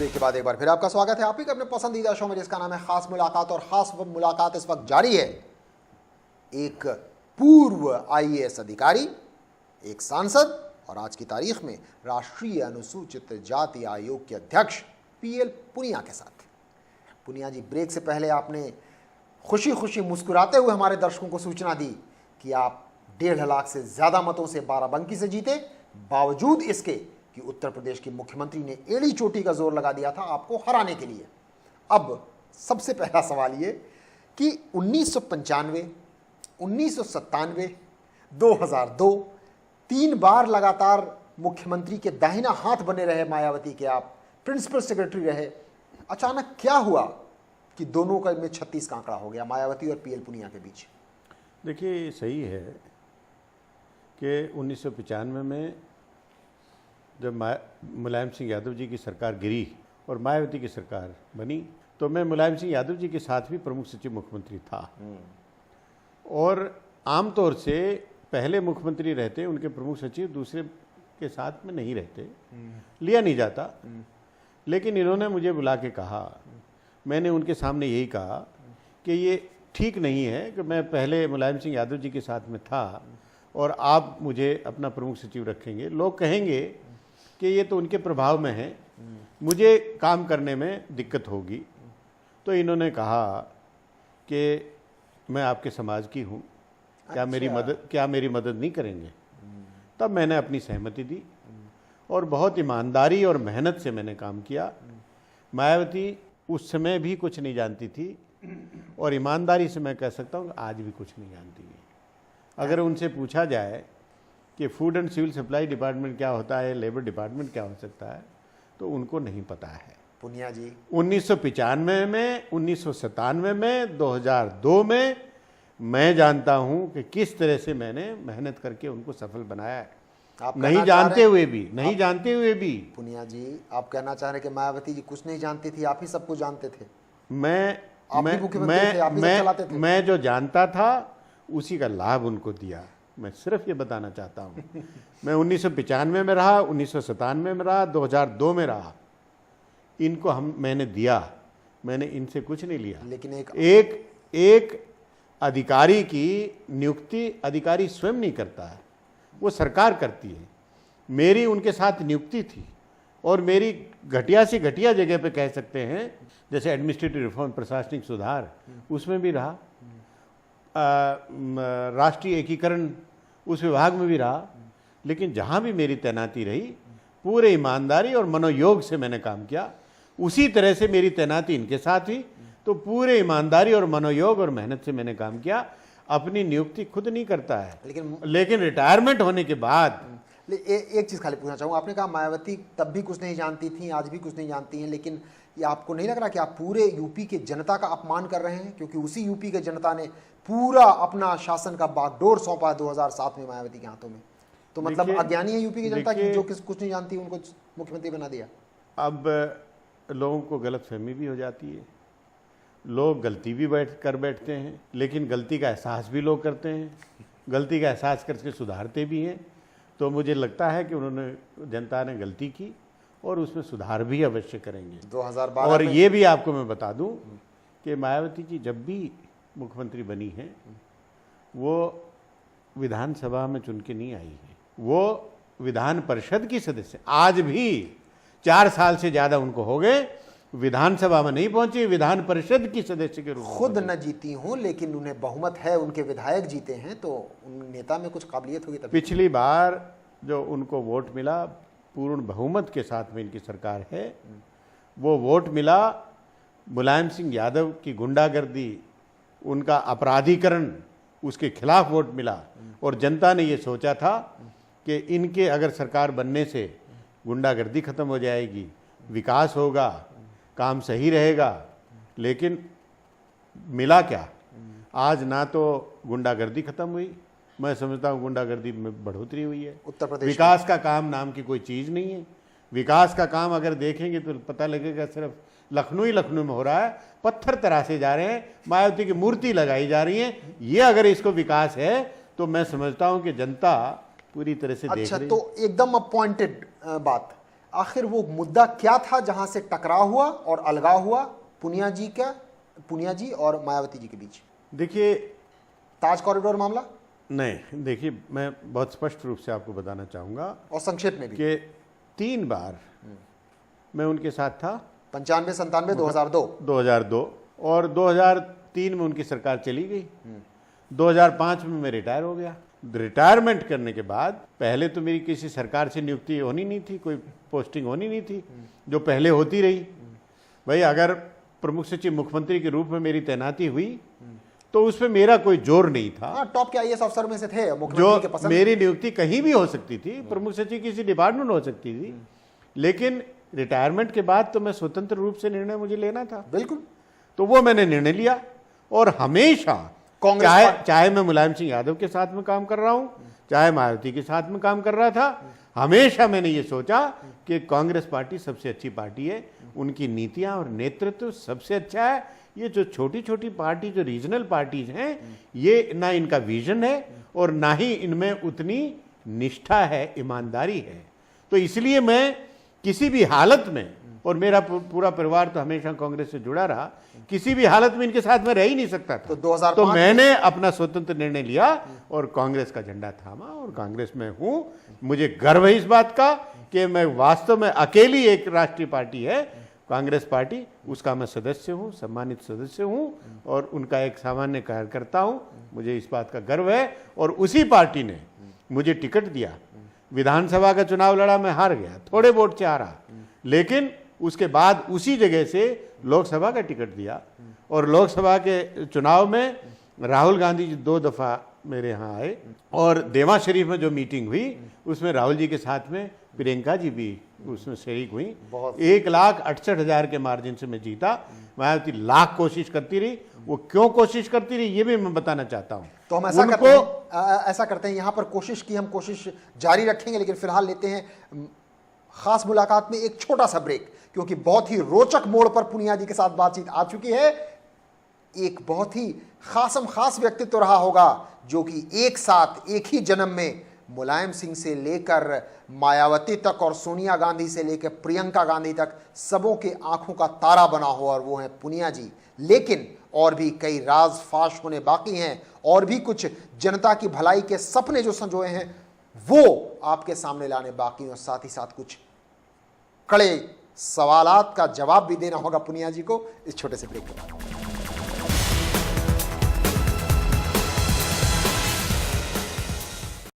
Break के बाद एक बार फिर आपका स्वागत है। आप ही के अपने पसंदीदा शो में जिसका नाम है खास मुलाकात, और खास मुलाकात इस वक्त जारी है एक पूर्व आईएएस अधिकारी, एक सांसद और आज की तारीख में राष्ट्रीय अनुसूचित जाति आयोग के अध्यक्ष पीएल पुनिया के साथ। पुनिया जी, ब्रेक से पहले आपने खुशी खुशी मुस्कुराते हुए हमारे दर्शकों को सूचना दी कि आप 1.5 लाख से ज्यादा मतों से बाराबंकी से जीते, बावजूद इसके कि उत्तर प्रदेश के मुख्यमंत्री ने एड़ी चोटी का जोर लगा दिया था आपको हराने के लिए। अब सबसे पहला सवाल ये कि 1995, 1997, 2002 3 बार लगातार मुख्यमंत्री के दाहिना हाथ बने रहे मायावती के, आप प्रिंसिपल सेक्रेटरी रहे। अचानक क्या हुआ कि दोनों का में 36 का आंकड़ा हो गया मायावती और पीएल पुनिया के बीच? देखिए, सही है कि 1995 में जब मुलायम सिंह यादव जी की सरकार गिरी और मायावती की सरकार बनी, तो मैं मुलायम सिंह यादव जी के साथ भी प्रमुख सचिव मुख्यमंत्री था। और आमतौर से पहले मुख्यमंत्री रहते, उनके प्रमुख सचिव दूसरे के साथ में नहीं रहते, लिया नहीं जाता। लेकिन इन्होंने मुझे बुला के कहा, मैंने उनके सामने यही कहा कि ये ठीक नहीं है कि मैं पहले मुलायम सिंह यादव जी के साथ में था और आप मुझे अपना प्रमुख सचिव रखेंगे। लोग कहेंगे कि ये तो उनके प्रभाव में है, मुझे काम करने में दिक्कत होगी। तो इन्होंने कहा कि मैं आपके समाज की हूँ, क्या मेरी मदद नहीं करेंगे? तब मैंने अपनी सहमति दी और बहुत ईमानदारी और मेहनत से मैंने काम किया। मायावती उस समय भी कुछ नहीं जानती थी और ईमानदारी से मैं कह सकता हूँ आज भी कुछ नहीं जानती है। अगर उनसे पूछा जाए कि food and civil supply department क्या होता है, लेबर डिपार्टमेंट क्या हो सकता है, तो उनको नहीं पता है। पुनिया जी, 1995 में, 1997 में, 2002 में मैं जानता हूं कि किस तरह से मैंने मेहनत करके उनको सफल बनाया है। आप नहीं जानते हुए भी पुनिया जी, आप कहना चाह रहे कि मायावती जी कुछ नहीं जानती थी, आप ही सब कुछ जानते थे? मैं जो जानता था उसी का लाभ उनको दिया। मैं सिर्फ ये बताना चाहता हूँ मैं 1995 में रहा, 1997 में रहा, 2002 में रहा। इनको मैंने दिया, मैंने इनसे कुछ नहीं लिया। लेकिन एक अधिकारी की नियुक्ति अधिकारी स्वयं नहीं करता है, वो सरकार करती है। मेरी उनके साथ नियुक्ति थी और मेरी घटिया से घटिया जगह पे कह सकते हैं, जैसे एडमिनिस्ट्रेटिव रिफॉर्म, प्रशासनिक सुधार, उसमें भी रहा, राष्ट्रीय एकीकरण उस विभाग में भी रहा। लेकिन जहाँ भी मेरी तैनाती रही, पूरे ईमानदारी और मनोयोग से मैंने काम किया। उसी तरह से मेरी तैनाती इनके साथ हुई, तो पूरे ईमानदारी और मनोयोग और मेहनत से मैंने काम किया। अपनी नियुक्ति खुद नहीं करता है, लेकिन रिटायरमेंट होने के बाद एक चीज़ खाली पूछना चाहूँगा। आपने कहा मायावती तब भी कुछ नहीं जानती थी, आज भी कुछ नहीं जानती हैं, लेकिन ये आपको नहीं लग रहा कि आप पूरे यूपी के जनता का अपमान कर रहे हैं? क्योंकि उसी यूपी के जनता ने पूरा अपना शासन का बागडोर सौंपा 2007 में मायावती के हाथों में। तो मतलब अज्ञानी है यूपी की जनता की जो कुछ नहीं जानती, उनको मुख्यमंत्री बना दिया। अब लोगों को गलतफहमी भी हो जाती है, लोग गलती भी बैठते हैं, लेकिन गलती का एहसास भी लोग करते हैं, गलती का एहसास करके सुधारते भी हैं। तो मुझे लगता है कि जनता ने गलती की और उसमें सुधार भी अवश्य करेंगे। 2012 और ये भी आपको मैं बता दूं कि मायावती जी जब भी मुख्यमंत्री बनी है, वो विधानसभा में चुन के नहीं आई है, वो विधान परिषद की सदस्य। आज भी 4 साल से ज़्यादा उनको हो गए, विधानसभा में नहीं पहुंची, विधान परिषद की सदस्य के रूप में। खुद न जीती हूं, लेकिन उन्हें बहुमत है, उनके विधायक जीते हैं, तो उन नेता में कुछ काबिलियत होगी। पिछली बार जो उनको वोट मिला, पूर्ण बहुमत के साथ में इनकी सरकार है, वो वोट मिला मुलायम सिंह यादव की गुंडागर्दी, उनका अपराधीकरण, उसके खिलाफ वोट मिला। और जनता ने ये सोचा था कि इनके अगर सरकार बनने से गुंडागर्दी खत्म हो जाएगी, विकास होगा, काम सही रहेगा। लेकिन मिला क्या? आज ना तो गुंडागर्दी खत्म हुई, मैं समझता हूँ गुंडागर्दी में बढ़ोतरी हुई है। उत्तर प्रदेश विकास का काम नाम की कोई चीज़ नहीं है। विकास का काम अगर देखेंगे तो पता लगेगा सिर्फ लखनऊ में हो रहा है, पत्थर तराशे जा रहे हैं, मायावती की मूर्ति लगाई जा रही है। ये अगर इसको विकास है तो मैं समझता हूं कि जनता पूरी तरह से देख रही है। तो एकदम अपॉइंटेड बात, आखिर वो मुद्दा क्या था जहां से टकराव हुआ और अलगाव हुआ पुनिया जी और मायावती जी के बीच? देखिए, ताज कॉरिडोर मामला? नहीं, देखिए, मैं बहुत स्पष्ट रूप से आपको बताना चाहूँगा और संक्षेप में भी कि 3 बार मैं उनके साथ था। 95, 97, 2002 और 2003 में उनकी सरकार चली गई। 2005 में मैं रिटायर हो गया। रिटायरमेंट करने के बाद पहले तो मेरी किसी सरकार से नियुक्ति होनी नहीं थी, कोई पोस्टिंग होनी नहीं थी, जो पहले होती रही। भाई, अगर प्रमुख सचिव मुख्यमंत्री के रूप में मेरी तैनाती हुई तो उसमें मेरा कोई जोर नहीं था। हाँ, टॉप के आईएएस अफसर में से थे, मुख्यमंत्री जो के पसंद। मेरी नियुक्ति कहीं भी हो सकती थी, प्रमुख सचिव किसी डिपार्टमेंट हो सकती थी, लेकिन रिटायरमेंट के बाद तो मैं स्वतंत्र रूप से निर्णय मुझे लेना था। बिल्कुल। तो वो मैंने निर्णय लिया और हमेशा चाहे मैं मुलायम सिंह यादव के साथ में काम कर रहा हूं, चाहे मायावती के साथ में काम कर रहा था, हमेशा मैंने ये सोचा कि कांग्रेस पार्टी सबसे अच्छी पार्टी है, उनकी नीतियां और नेतृत्व सबसे अच्छा है। ये जो छोटी छोटी पार्टी, जो रीजनल पार्टीज हैं, ये ना इनका विजन है और ना ही इनमें उतनी निष्ठा है, ईमानदारी है। तो इसलिए मैं किसी भी हालत में, और मेरा पूरा परिवार तो हमेशा कांग्रेस से जुड़ा रहा, किसी भी हालत में इनके साथ में रह ही नहीं सकता था। तो 2005 तो मैंने अपना स्वतंत्र निर्णय लिया और कांग्रेस का झंडा थामा और कांग्रेस में हूं। मुझे गर्व है इस बात का कि मैं वास्तव में अकेली एक राष्ट्रीय पार्टी है कांग्रेस पार्टी, उसका मैं सदस्य हूं, सम्मानित सदस्य हूं और उनका एक सामान्य कार्यकर्ता हूं। मुझे इस बात का गर्व है और उसी पार्टी ने मुझे टिकट दिया। विधानसभा का चुनाव लड़ा, मैं हार गया, थोड़े वोट से हारा, लेकिन उसके बाद उसी जगह से लोकसभा का टिकट दिया और लोकसभा के चुनाव में राहुल गांधी जी 2 दफा मेरे यहाँ आए और देवा शरीफ में जो मीटिंग हुई उसमें राहुल जी के साथ में प्रियंका जी भी उसमें शरीक हुई। 1,68,000 के मार्जिन से मैं जीता। मायावती लाख कोशिश करती रही, वो क्यों कोशिश करती रही ये भी मैं बताना चाहता हूँ। तो हम ऐसा करते हैं यहाँ पर कोशिश की, हम कोशिश जारी रखेंगे, लेकिन फिलहाल लेते हैं खास मुलाकात में एक छोटा सा ब्रेक, क्योंकि बहुत ही रोचक मोड़ पर पुनिया जी के साथ बातचीत आ चुकी है। एक बहुत ही खास व्यक्तित्व रहा होगा जो कि एक साथ एक ही जन्म में मुलायम सिंह से लेकर मायावती तक और सोनिया गांधी से लेकर प्रियंका गांधी तक सबों के आंखों का तारा बना हो, और वो है पुनिया जी। लेकिन और भी कई राज फाश होने बाकी हैं, और भी कुछ जनता की भलाई के सपने जो संजोए हैं वो आपके सामने लाने बाकी हैं, और साथ ही साथ कुछ कड़े सवालात का जवाब भी देना होगा पुनिया जी को इस छोटे से ब्रेक के बाद।